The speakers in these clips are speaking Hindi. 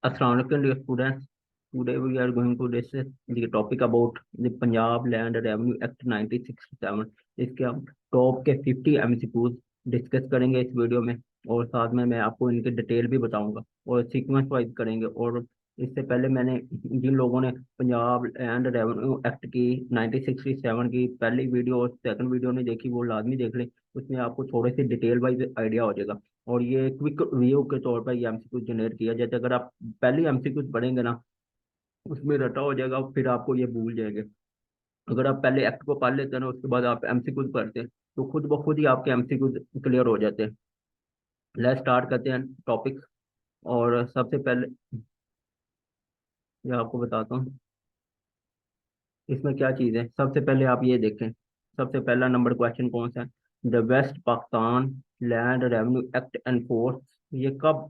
Assalamualaikum dear students. Today we are going to discuss the topic about the Punjab Land Revenue Act 1967। इसके हम टॉप के 50 एमसीक्यूज डिस्कस करेंगे इस वीडियो में, और साथ में मैं आपको इनकी डिटेल भी बताऊंगा और सीक्वेंस वाइज करेंगे। और इससे पहले मैंने जिन लोगों ने पंजाब लैंड रेवेन्यू एक्ट की 1967 की पहली वीडियो और सेकंड वीडियो नहीं देखी, वो लाजमी देख लें। उसमें आपको थोड़े से डिटेल वाइज आइडिया हो जाएगा। और ये क्विक रिव्यू के तौर पर ये एमसीक्यू जनरेट किया जाता है। अगर आप पहले एमसीक्यू पढ़ेंगे ना, उसमें रटा हो जाएगा, फिर आपको ये भूल जाएंगे। अगर आप पहले एक्ट को पढ़ लेते हैं ना, उसके बाद आप एमसीक्यू पढ़ते हैं, तो खुद ब खुद ही आपके एमसीक्यू क्लियर हो जाते हैं। लेट्स स्टार्ट करते हैं टॉपिक। और सबसे पहले ये आपको बताता हूँ इसमें क्या चीज़ है। सबसे पहले आप ये देखें, सबसे पहला नंबर क्वेश्चन कौन सा है। The West Pakistan land revenue act enforce. ये कब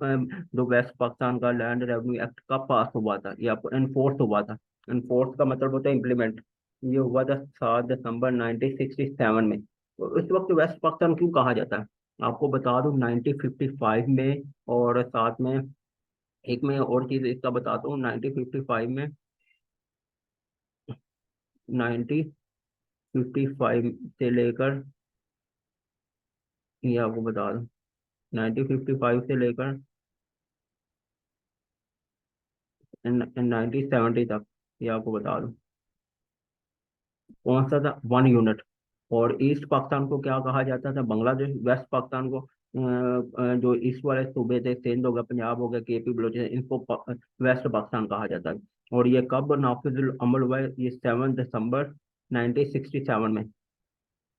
जो वेस्ट पाकिस्तान का लैंड रेवेन्यू एक्ट कब पास हुआ था, ये आपको एनफोर्स हुआ था। एनफोर्स का मतलब होता है इम्प्लीमेंट। ये हुआ था 7 दिसंबर 1967 में। तो उस वक्त वेस्ट पाकिस्तान क्यों कहा जाता है, आपको बता दूं 1955 में। और साथ में एक मैं और चीज़ इसका बताता हूँ। 1955 में, 1955 से लेकर, ये आपको बता दूं 1955 से लेकर 1970 तक, ये आपको बता दूं कौन सा था, 1 यूनिट। और ईस्ट पाकिस्तान को क्या कहा जाता था, बांग्लादेश। वेस्ट पाकिस्तान को जो ईस्ट वाले सूबे थे, सिंध हो गया, पंजाब हो गया, केपी बलोचिस्तान, इनको वेस्ट पाकिस्तान कहा जाता है। और ये कब नाफिजुल अमल हुआ है, ये 7 दिसंबर 1967 में।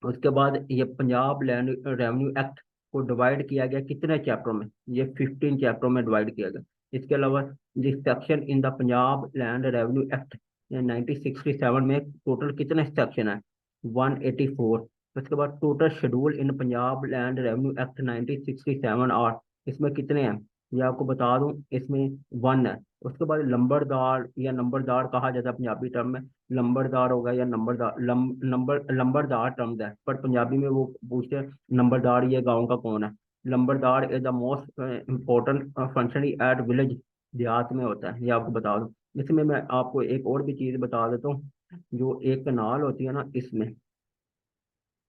उसके बाद ये पंजाब लैंड रेवेन्यू एक्ट को डिवाइड किया गया कितने चैप्टरों में, ये 15 चैप्टरों में डिवाइड किया गया। इसके अलावा this section in the Punjab land revenue act 1967 में टोटल कितने सेक्शन है, 184। उसके बाद total schedule in Punjab land revenue act 1967 और इसमें कितने हैं, ये आपको बता दूं, इसमें 1 है। उसके बाद लंबरदार या नंबरदार कहा जाता है पंजाबी टर्म में। लंबरदार होगा या नंबरदार, लंबरदार टर्म्स है, पर पंजाबी में वो पूछते हैं नंबरदार ये गांव का कौन है। Lambardar is the most important function at village, देहात में होता है, ये आपको बता दूं। इसमें मैं आपको एक और भी चीज बता देता हूँ। जो एक कनाल होती है ना, इसमें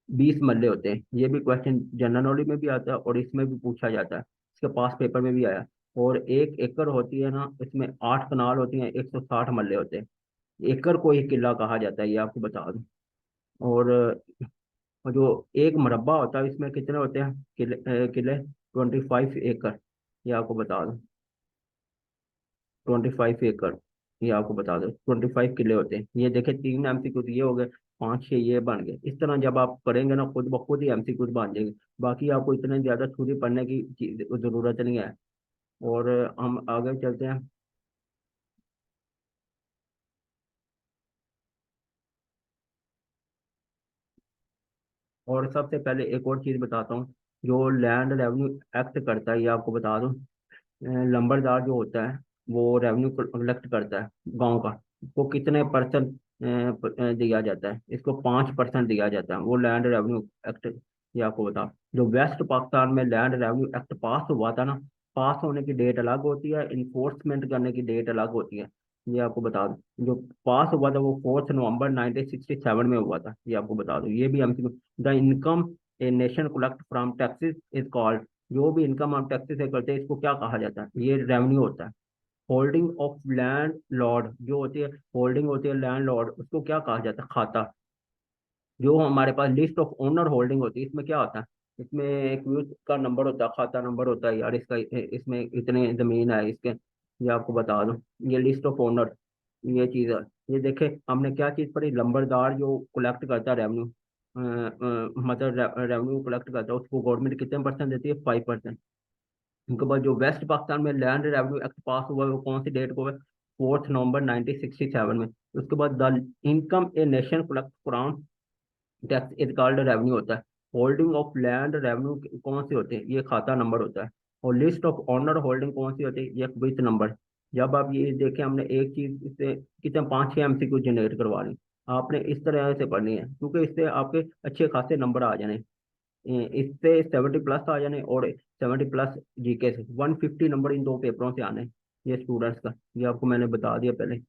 20 मल्ले होते हैं। ये भी क्वेश्चन जनरल नॉलेज में भी आता है और इसमें भी पूछा जाता है, इसके पास पेपर में भी आया। और 1 एकड़ होती है ना, इसमें 8 कनाल होती हैं, 160 मल्ले होते हैं। एकड़ को ही किला कहा जाता है, ये आपको बता दूं। और जो एक मरबा होता है, इसमें कितने होते हैं किले 25 एकड़, ये आपको बता दूं। 25 एकड़, ये आपको बता दो 25 किले होते हैं। ये देखे 3 एमसीक्यू ये हो गए, 5 6 ये बन गए। इस तरह जब आप करेंगे ना, खुद ब खुद ही एमसीक्यू बन जाएंगे। बाकी आपको इतने ज्यादा थ्योरी पढ़ने की जरूरत नहीं है। और हम आगे चलते हैं। और सबसे पहले एक और चीज बताता हूँ, जो लैंड रेवेन्यू एक्ट करता है, ये आपको बता दूं। लंबरदार जो होता है, वो रेवेन्यू कलेक्ट करता है गांव का। वो कितने परसेंट दिया जाता है, इसको 5% दिया जाता है, वो लैंड रेवेन्यू एक्ट। ये आपको बता, जो वेस्ट पाकिस्तान में लैंड रेवेन्यू एक्ट पास हुआ था ना, पास होने की डेट अलग होती है, इन्फोर्समेंट करने की डेट अलग होती है। ये आपको बता दूं, जो पास हुआ था वो 4 नवंबर 1967 में हुआ था, ये आपको बता दूं। ये भी हमसे, the income a nation collect from taxes is called. जो भी इनकम हम टैक्सेस से करते हैं, इसको क्या कहा जाता है, ये रेवेन्यू होता है। होल्डिंग ऑफ लैंड लॉर्ड जो होती है, होल्डिंग होती है लैंड लॉर्ड, उसको क्या कहा जाता है, खाता। जो हमारे पास लिस्ट ऑफ ओनर होल्डिंग होती है, इसमें क्या होता है, इसमें एक यूज का नंबर होता है, खाता नंबर होता है यार इसका, इसमें इतने जमीन है इसके, ये आपको बता दूं। ये लिस्ट ऑफ ओनर, ये चीज है। ये देखे हमने क्या चीज पढ़ी, लंबरदार जो कलेक्ट करता है रेवेन्यू, मतलब रेवेन्यू कलेक्ट करता है, उसको गवर्नमेंट कितने परसेंट देती है, 5%। उनके बाद जो वेस्ट पाकिस्तान में लैंड रेवेन्यू एक्ट पास हुआ है, वो कौन सी डेट को है, 4 नवंबर 1967 में। उसके बाद the income a nation collect from tax is called revenue होता है। होल्डिंग ऑफ लैंड रेवेन्यू कौन से होते हैं, ये खाता नंबर होता है। और लिस्ट ऑफ ऑनर होल्डिंग कौन सी होती है, ये विथ नंबर। जब आप ये देखें, हमने एक चीज इससे कितने 5 6 एमसीक्यू जनरेट करवा ली, आपने इस तरह से पढ़नी है, क्योंकि इससे आपके अच्छे खासे नंबर आ जाने। इससे 70 प्लस आ जाने, और 70 प्लस जीके से 150 नंबर इन 2 पेपरों से आने। ये स्टूडेंट्स का, ये आपको मैंने बता दिया पहले।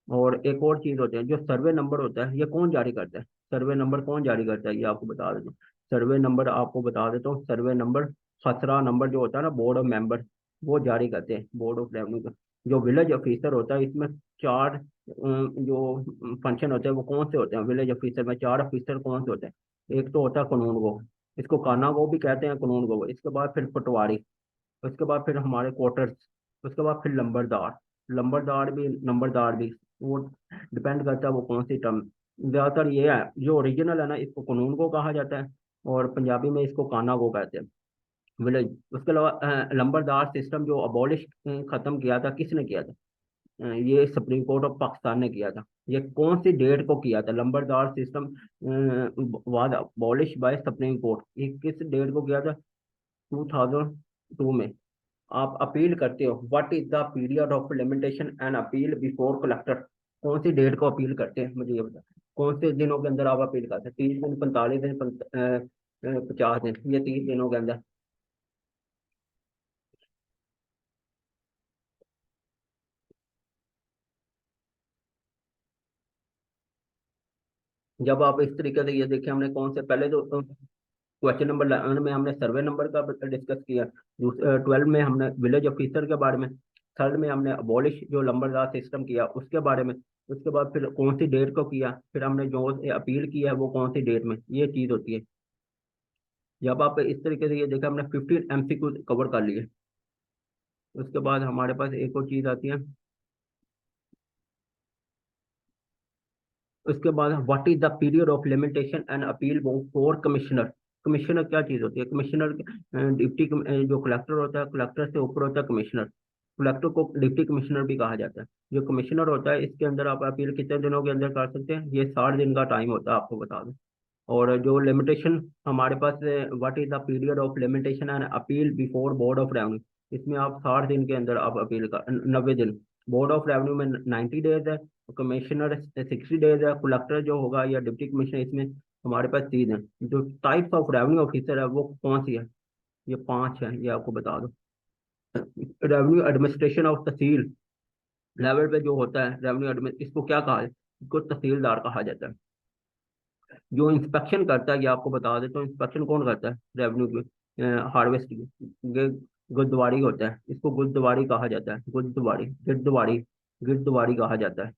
और एक और चीज होती है जो सर्वे नंबर होता है, ये कौन जारी करता है? सर्वे नंबर कौन जारी करता है, ये आपको बता देता हूँ। सर्वे नंबर आपको बता देता हूँ। सर्वे नंबर, खसरा नंबर जो होता है ना, बोर्ड ऑफ मेंबर वो जारी करते हैं, बोर्ड ऑफ रेवेन्यू का। जो विलेज ऑफिसर होता है, इसमें चार जो फंक्शन होते हैं वो कौन से होते हैं? विलेज ऑफिसर में चार ऑफिसर कौन से होते हैं? एक तो होता है कानून गो, इसको काना गो भी कहते हैं, कानून गो। इसके बाद फिर पटवारी, उसके बाद फिर हमारे क्वार्टर्स, उसके बाद फिर लंबरदार। लंबरदार भी वो डिपेंड करता है वो कौन सी टर्म। ज्यादातर ये है जो ओरिजिनल है ना, इसको कानून को कहा जाता है, और पंजाबी में इसको काना को कहते हैं, विलेज। उसके अलावा लंबरदार सिस्टम जो अबॉलिश खत्म किया था, किसने किया था? ये सुप्रीम कोर्ट ऑफ पाकिस्तान ने किया था। ये कौन सी डेट को किया था? Lambardar system was abolish by supreme court, ये किस डेट को किया था? 2002 में। आप अपील करते हो, what is the period of limitation and appeal before collector? कौन सी डेट को अपील करते हैं, मुझे ये बता। कौन से दिनों के अंदर आप अपील करते हैं? 30 दिन, 45 दिन, 50 दिन, ये 30 दिनों के अंदर। जब आप इस तरीके से, ये देखिए हमने कौन से पहले तो क्वेश्चन नंबर 11 में हमने सर्वे नंबर का डिस्कस किया। 12 में हमने विलेज ऑफिसर के बारे में। थर्ड में हमने अबॉलिश जो लंबरदार सिस्टम किया उसके बारे में। उसके बाद फिर कौन सी डेट को किया, फिर हमने जो अपील किया है वो कौन सी डेट में, ये चीज होती है। जब आप इस तरीके से, ये देखा हमने 15 MCQ कवर कर लिए। उसके बाद हमारे पास एक और चीज आती है। उसके बाद what is the period of limitation and appeal for commissioner? Commissioner क्या चीज होती है? कमिश्नर डिप्टी जो कलेक्टर होता है, कलेक्टर से ऊपर होता है कमिश्नर। कलेक्टर को डिप्टी कमिश्नर भी कहा जाता है। जो कमिश्नर होता है, इसके अंदर आप अपील कितने दिनों के अंदर कर सकते हैं? ये 60 दिन का टाइम होता है, आपको बता दूं। और जो लिमिटेशन हमारे पास, what is the period of limitation and appeal before board of revenue? इसमें आप 60 दिन के अंदर आप अपील कर, 90 दिन। बोर्ड ऑफ रेवेन्यू में 90 डेज है, कमिश्नर 60 डेज है, कलेक्टर जो होगा या डिप्टी कमिश्नर, इसमें हमारे पास 3 है। जो टाइप्स ऑफ रेवेन्यू ऑफिसर है वो कौन सी है? ये 5 है, ये आपको बता दो। Revenue administration of tehsil level पे जो होता है रेवेन्यू एडमिन, इसको क्या कहा है? इसको तहसीलदार कहा जाता है। जो इंस्पेक्शन करता है, ये आपको बता देता हूँ, इंस्पेक्शन कौन करता है रेवेन्यू की? हार्वेस्ट की, गुरुद्वारी होता है, इसको गुरुद्वारी कहा जाता है। गुरुद्वारी, गिरद्वारी, गिरद्वारी कहा जाता है।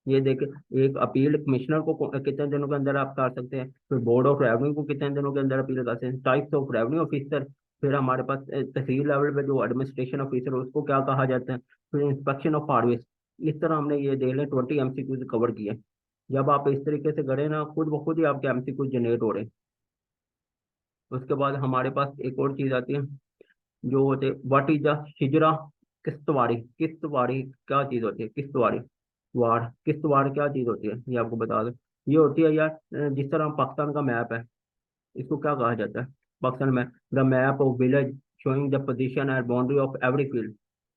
ये देखे, एक अपील कमिश्नर को कितने दिनों के अंदर आप कर सकते हैं, फिर बोर्ड ऑफ रेवेन्यू को कितने दिनों के अंदर अपील कर सकते हैं, टाइप्स ऑफ रेवेन्यू ऑफिसर। फिर हमारे पास तहसील लेवल पे जो एडमिनिस्ट्रेशन ऑफिसर है उसको क्या कहा जाता है, फिर इंस्पेक्शन ऑफ हार्वेस्ट। इस तरह हमने ये देख लें 20 MCQ कवर किए। जब आप इस तरीके से करें ना, खुद ब खुद ही आपके MCQ जनरेट हो रहे हैं। उसके बाद हमारे पास एक और चीज आती है, जो होते व्हाट इज द हिजरा किश्तवाड़ी? किश्तवाड़ी क्या चीज होती है? किश्तवाड़ी वार, किश्तवाड़ क्या चीज होती है, ये आपको बता दो। ये होती है यार, जिस तरह पाकिस्तान का मैप है, इसको क्या कहा जाता है? पाकिस्तान में the map of village showing the position and boundary of every field.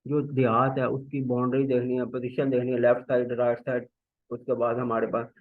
जो देहात है उसकी बाउंड्री देखनी है, पोजीशन देखनी है, लेफ्ट साइड, राइट साइड। उसके बाद हमारे पास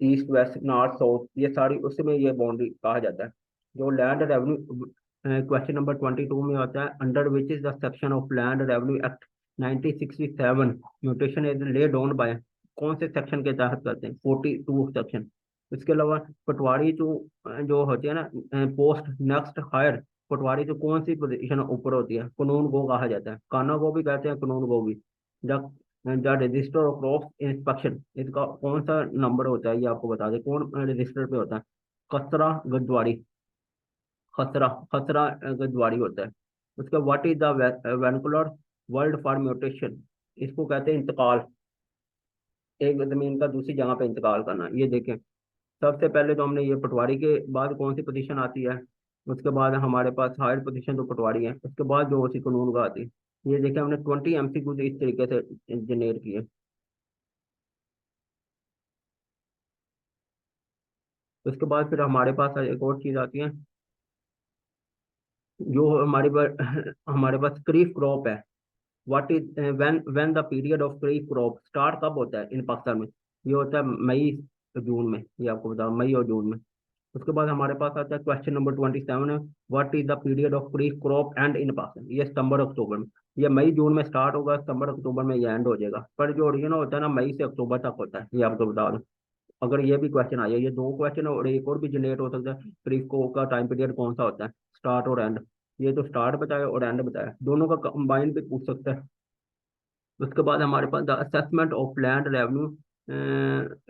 ईस्ट वेस्ट नॉर्थ साउथ, ये सारी उसमें ये बाउंड्री कहा जाता है। जो लैंड रेवेन्यू, क्वेश्चन नंबर 22 में आता है, under which is the section of land revenue act 1967 mutation is laid on by? कौन से सेक्शन के तहत करते हैं? 42 सेक्शन। इसके अलावा पटवारी जो होती है ना, पोस्ट नेक्स्ट हायर, पटवारी जो कौन सी पोजीशन ऊपर होती है? कानून गो कहा जाता है, काना गो भी कहते हैं, कानून गो भी। जब the register of crop inspection, इसका कौन सा नंबर होता है, ये आपको बता दें, कौन रजिस्टर पे होता है? खसरा गद्वारी, खसरा, खसरा गद्वारी होता है। उसका what is the vernacular word for mutation? इसको कहते हैं इंतकाल, एक जमीन का दूसरी जगह पे इंतकाल करना। ये देखें, सबसे पहले तो हमने ये पटवारी के बाद कौन सी पोजीशन आती है? उसके बाद हमारे पास हायर पोजीशन तो पटवारी है, उसके बाद जो उसी कानून का आती है। ये देखिए हमने 20 MCQ इस तरीके से जनरेट किए। उसके बाद फिर हमारे पास एक और चीज आती है, जो हमारे पास हमारे पास खरीफ क्रॉप है। What is when the period of kharif crop start कब होता है इन पाकिस्तान में? ये होता है मई जून में, ये आपको बताओ, मई और जून में। उसके बाद हमारे पास आता है क्वेश्चन नंबर 27 है, what is the period of pre crop and in Pakistan. ये सितंबर अक्टूबर में, ये मई जून में स्टार्ट होगा, सितंबर अक्टूबर में ये एंड हो जाएगा, पर जो ओरिजिनल होता है ना मई से अक्टूबर तक होता है, ये आपको बता दूं। अगर ये भी क्वेश्चन आया, ये दो क्वेश्चन और एक और भी जनरेट हो सकता है, प्री क्रॉप का टाइम पीरियड कौन सा होता है, स्टार्ट और एंड। ये तो स्टार्ट बताया और एंड बताया, दोनों का कंबाइन भी पूछ सकता है। उसके बाद हमारे पास the assessment of land revenue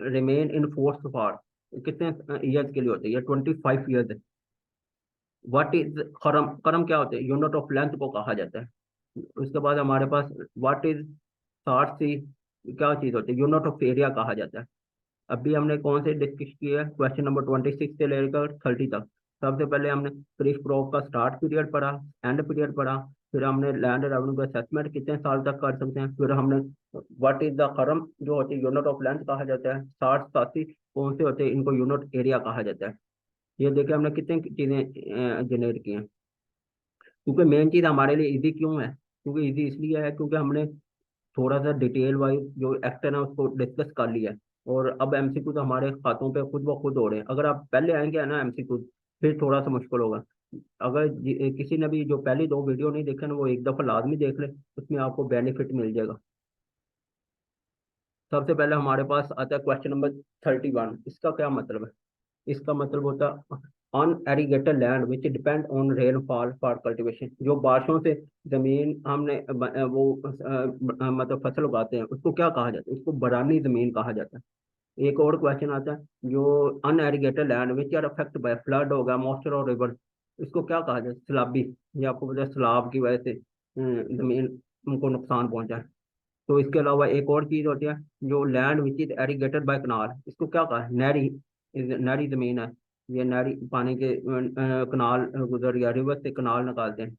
remain in force for, कितने ईयर्स के लिए होते हैं, ये 25 ईयर्स है। व्हाट इज करम, करम क्या होते हैं, यूनिट ऑफ लेंथ को कहा जाता है। उसके बाद हमारे पास व्हाट इज साठ सी, क्या चीज होती है, यूनिट ऑफ एरिया कहा जाता है। अभी हमने कौन से डिस्कस किया है, क्वेश्चन नंबर 26 से लेकर 30 तक। सबसे पहले हमने प्री क्रॉप का स्टार्ट पीरियड पढ़ा, एंड पीरियड पढ़ा, फिर हमने लैंड रेवेन्यू का असेसमेंट कितने साल तक कर सकते हैं, फिर हमने व्हाट इज द खरम जो होती है यूनिट ऑफ लेंथ कहा जाता है, साठ सासी कौन से होते हैं, इनको यूनिट एरिया कहा जाता है। ये देखिए हमने कितनी चीजें जनरेट की हैं। क्योंकि मेन चीज हमारे लिए इजी क्यों है, क्योंकि इजी इसलिए है क्योंकि हमने थोड़ा सा डिटेल वाइज जो एक्टर है उसको डिस्कस कर लिया है। और अब एमसीक्यू तो हमारे खातों पे खुद ब खुद हो रहे हैं, अगर आप पहले आएंगे ना एमसीक्यू, फिर थोड़ा सा मुश्किल होगा। अगर किसी ने भी जो पहली दो वीडियो नहीं देखे ना, वो एक दफा लाजमी देख ले, उसमें आपको बेनिफिट मिल जाएगा। सबसे पहले हमारे पास आता है क्वेश्चन नंबर 31। इसका क्या मतलब है, इसका मतलब होता है unirrigated land which depend on rainfall for cultivation. जो बारिशों से जमीन हमने मतलब फसल उगाते हैं, उसको क्या कहा जाता है, उसको बरानी जमीन कहा जाता है। एक और क्वेश्चन आता है जो unirrigated land which are affect by flood होगा, मॉइस्चर और रिवर, इसको क्या कहा जाता है, सैलाबी। ये आपको पता है सैलाब की वजह से जमीन उनको नुकसान पहुंचा है। तो इसके अलावा एक और चीज होती है जो लैंड विच इज एरीगेटेड बाय कनाल, इसको क्या कहा है, नहरी, नहरी जमीन है। ये नहरी पानी के कनाल गुजर गया, रिवर से कनाल निकालते हैं।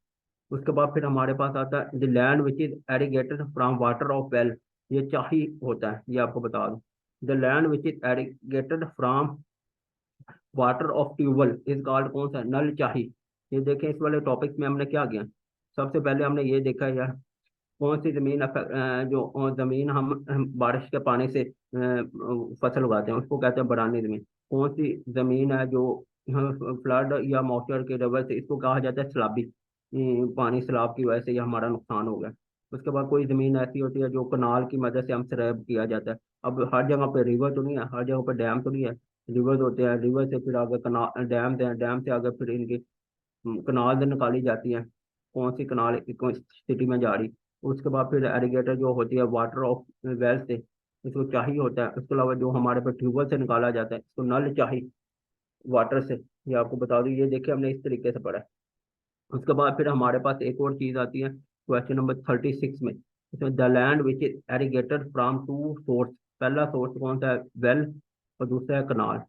उसके बाद फिर हमारे पास आता है the land which is irrigated from water of well, ये चाही होता है, ये आपको बता दूं। The land which is irrigated from water of tubewell is called कौन सा, नल चाही। ये देखें इस वाले टॉपिक में हमने क्या किया, सबसे पहले हमने ये देखा यार कौन सी जमीन जो जमीन हम बारिश के पानी से फसल उगाते हैं उसको कहते हैं बरानी जमीन। कौन सी जमीन है जो फ्लड या मॉइस्चर के वजह से, इसको कहा जाता है सैलाबी। पानी सैलाब की वजह से ये हमारा नुकसान हो गया। उसके बाद कोई जमीन ऐसी होती है जो कनाल की मदद से हम सैराब किया जाता है। अब हर जगह पे रिवर तो नहीं है, हर जगह पे डैम तो नहीं है, रिवर होते हैं, रिवर से फिर आगे कनाल डैम है, डैम से आगे फिर इनकी कनाल निकाली जाती है, कौन सी कनाल कौन सिटी में जा रही। उसके बाद फिर एरीगेटर जो होती है वाटर ऑफ वेल से, इसको चाहिए होता है। उसके अलावा जो हमारे पे ट्यूबवेल से निकाला जाता है इसको नल चाहिए, वाटर से। ये आपको बता दूं, ये देखिए हमने इस तरीके से पढ़ा है। उसके बाद फिर हमारे पास एक और चीज आती है क्वेश्चन नंबर 36 में, इसमें the land which is irrigated from two source, पहला सोर्स कौन सा है, वेल, और दूसरा है कनाल,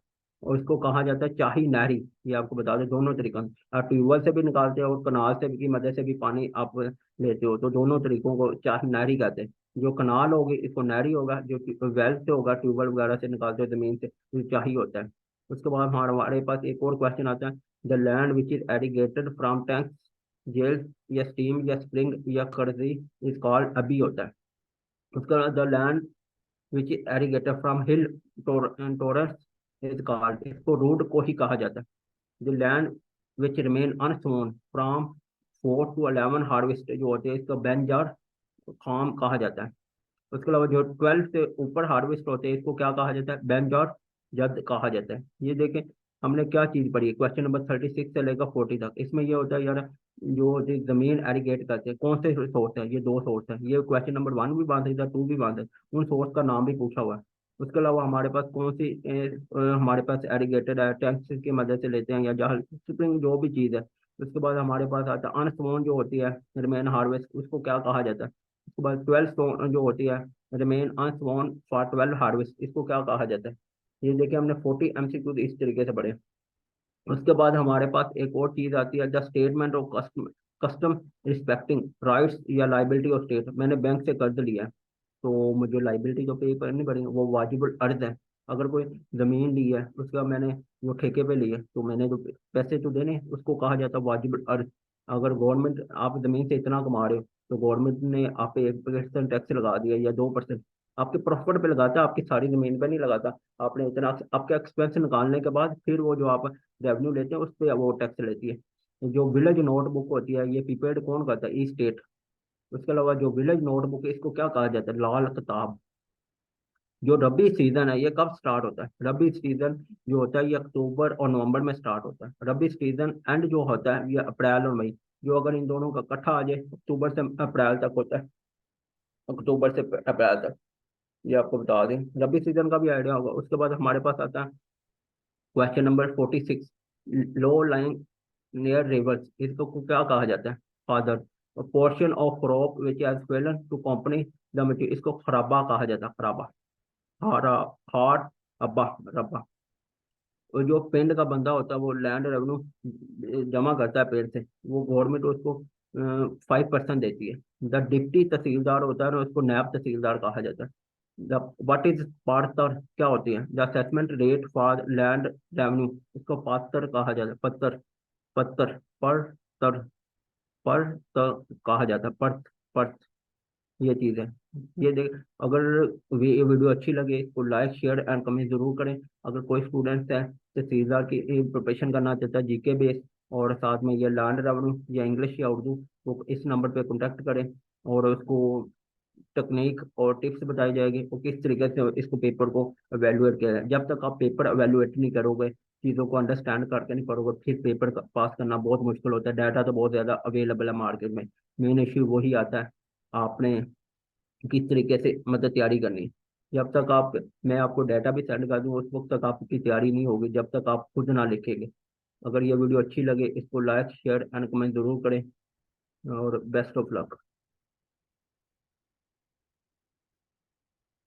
और इसको कहा जाता है चाही नहरी। ये आपको बता दें दोनों तरीकों से, आप ट्यूबवेल से भी निकालते हो और कनाल से भी की मदद से भी पानी आप लेते हो, तो दोनों तरीकों को चाही नहरी कहते हैं। जो कनाल होगी इसको नहरी होगा, जो वेल से होगा ट्यूबवेल वगैरह से निकालते हो जमीन से, तो चाही होता है। उसके बाद हमारे पास एक और क्वेश्चन आता है, the land which is irrigated from tanks, jheel या स्टीम या स्प्रिंग या कर्जी इज कॉल्ड अभी होता है। उसके बाद the land which is irrigated from hill torrents is called, इसको रूड को ही कहा जाता है। The land which remain unsown from 4 to 11 harvest जो होते हैं, इसको बेंजार खाम कहा जाता है। उसके अलावा जो 12 से ऊपर हार्वेस्ट होते हैं इसको क्या कहा जाता है, बेंज और जद कहा जाता है। ये देखें हमने क्या चीज पढ़ी है, क्वेश्चन नंबर 36 से लेकर 40 तक। इसमें ये होता है यार जो जमीन एरीगेट करते हैं कौन से सोर्स है, ये दो सोर्स है, ये क्वेश्चन नंबर 1 भी बांध था, 2 भी बांध है, उन सोर्स का नाम भी पूछा हुआ है। उसके अलावा हमारे पास कौन सी हमारे पास एरीगेटेड है, टैंक्स की मदद से लेते हैं या जहां स्प्रिंग जो भी चीज है। उसके बाद हमारे पास आता है अनस्वोन जो होती है रिमेन हार्वेस्ट, उसको क्या कहा जाता है। उसके बाद 12 जो होती है रिमेन अनस्वॉन फॉर 12 हार्वेस्ट, इसको क्या कहा जाता है। ये देखिए हमने 40 एमसीक्यू इस तरीके से पढ़े। उसके बाद हमारे पास एक और चीज आती है, the statement of custom, custom respecting rights या लाइबिलिटी ऑफ स्टेट। मैंने बैंक से कर्ज लिया है, तो मुझे लाइबिलिटी जो पे करनी पड़ेगी वो वाजिबुल अर्ज है। अगर कोई जमीन ली है उसका मैंने वो ठेके पे ली है, तो मैंने जो पैसे तो देने हैं, उसको कहा जाता है वाजिबुल अर्ज। अगर गवर्नमेंट, आप जमीन से इतना कमा रहे हो तो गवर्नमेंट ने आप पे 1% टैक्स लगा दिया या 2%, आपके प्रॉफिट पे लगाता है, आपकी सारी जमीन पे नहीं लगाता। आपने इतना आपके एक्सपेंस निकालने के बाद फिर वो जो आप रेवेन्यू लेते हैं उस पर वो टैक्स लेती है। जो विलेज नोटबुक होती है ये प्रीपेड कौन करता है? ई स्टेट। उसके अलावा जो विलेज नोटबुक है इसको क्या कहा जाता है? लाल किताब। जो रबी सीजन है ये कब स्टार्ट होता है? रबी सीजन जो होता है ये अक्टूबर और नवंबर में स्टार्ट होता है। रबी सीजन एंड जो होता है ये अप्रैल और मई। जो अगर इन दोनों का इकट्ठा आ जाए अक्टूबर से अप्रैल तक होता है। अक्टूबर से अप्रैल तक। ये आपको बता दें, रबी सीजन का भी आइडिया होगा। उसके बाद हमारे पास आता है question number 46। Low lying near rivers, इसको क्या कहा जाता है? फादर। Portion of crop which has fallen to company the material, इसको खराबा कहा जाता है। खराबा। हारा। हार। अब्बा। रब्बा। और जो पेंड का बंदा होता है वो लैंड रेवेन्यू जमा करता है पेड़ से, वो गवर्नमेंट उसको 5% देती है। द डिप्टी तहसीलदार होता है ना, उसको नायब तहसीलदार कहा जाता है। द व्हाट इज पार्तर क्या होती है? The assessment rate for land revenue, इसको पात्र कहा जाता है। पत्तर। पत्तर। पर तर। पर कहा जाता है। पर्थ। पर्थ। ये चीज है। ये देख, अगर ये वीडियो अच्छी लगे इसको लाइक शेयर एंड कमेंट जरूर करें। अगर कोई स्टूडेंट्स है तो सीधा की प्रिपरेशन करना चाहता है जीके बेस, और साथ में ये लैंड रेवेन्यू या इंग्लिश या उर्दू, वो इस नंबर पे कांटेक्ट करें। और उसको टेक्निक और टिप्स बताई जाएगी और किस तरीके से इसको पेपर को एवेलुएट किया जाए। जब तक आप पेपर एवेलुएट नहीं करोगे, चीज़ों को अंडरस्टैंड करके नहीं पढ़ोगे, फिर पेपर पास करना बहुत मुश्किल होता है। डाटा तो बहुत ज़्यादा अवेलेबल है मार्केट में। मेन इश्यू वही आता है, आपने किस तरीके से मतलब तैयारी करनी है। जब तक आप मैं आपको डाटा भी सेंड कर दूँ उस वक्त तक आपकी तैयारी नहीं होगी जब तक आप खुद ना लिखेंगे। अगर ये वीडियो अच्छी लगे इसको लाइक शेयर एंड कमेंट जरूर करें। और बेस्ट ऑफ लक।